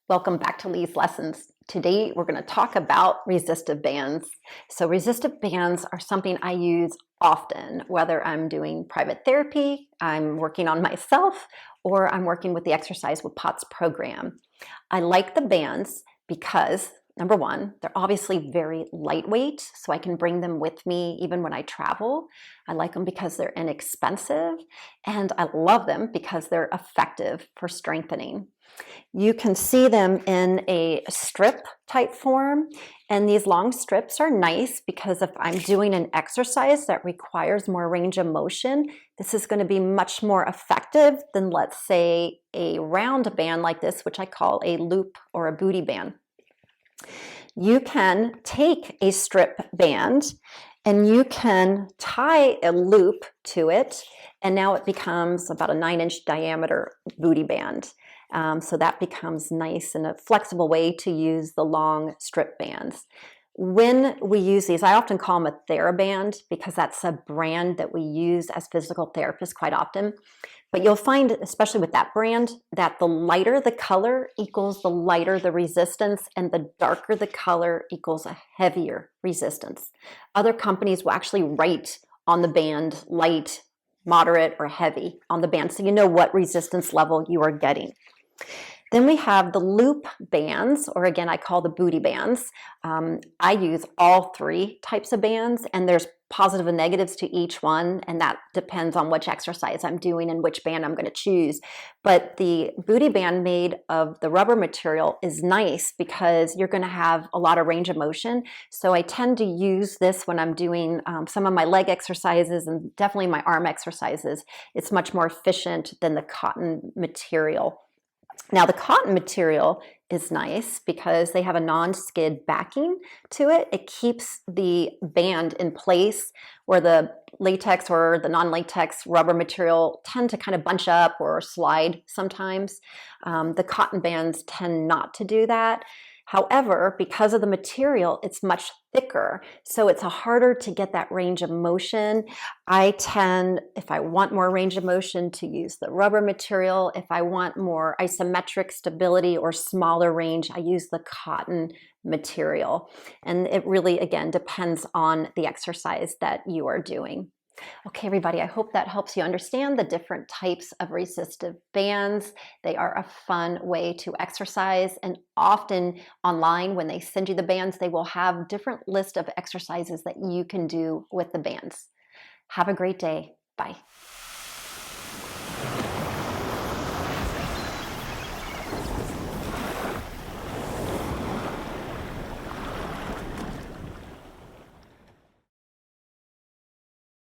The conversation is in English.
Welcome back to Lee's Lessons. Today we're going to talk about resistive bands. So resistive bands are something I use often, whether I'm doing private therapy, I'm working on myself, or I'm working with the Exercise with Pots program. I like the bands because, number one, they're obviously very lightweight, so I can bring them with me even when I travel. I like them because they're inexpensive, and I love them because they're effective for strengthening. You can see them in a strip type form, and these long strips are nice because if I'm doing an exercise that requires more range of motion, this is going to be much more effective than, let's say, a round band like this, which I call a loop or a booty band. You can take a strip band and you can tie a loop to it, and now it becomes about a 9-inch diameter booty band. So that becomes nice and a flexible way to use the long strip bands. When we use these, I often call them a TheraBand because that's a brand that we use as physical therapists quite often. But you'll find, especially with that brand, that the lighter the color equals the lighter the resistance, and the darker the color equals a heavier resistance. Other companies will actually write on the band light, moderate, or heavy on the band, so you know what resistance level you are getting. Then we have the loop bands, or again, I call the booty bands. I use all three types of bands, and there's positive and negatives to each one, and that depends on which exercise I'm doing and which band I'm going to choose. But the booty band made of the rubber material is nice because you're going to have a lot of range of motion. So I tend to use this when I'm doing some of my leg exercises and definitely my arm exercises. It's much more efficient than the cotton material. Now, the cotton material is nice because they have a non-skid backing to it. It keeps the band in place where the latex or the non-latex rubber material tend to kind of bunch up or slide sometimes. The cotton bands tend not to do that. However, because of the material, it's much thicker, so it's harder to get that range of motion. I tend, if I want more range of motion, to use the rubber material. If I want more isometric stability or smaller range, I use the cotton material. And it really, again, depends on the exercise that you are doing. Okay, everybody, I hope that helps you understand the different types of resistive bands. They are a fun way to exercise, and often online when they send you the bands, they will have different list of exercises that you can do with the bands. Have a great day. Bye.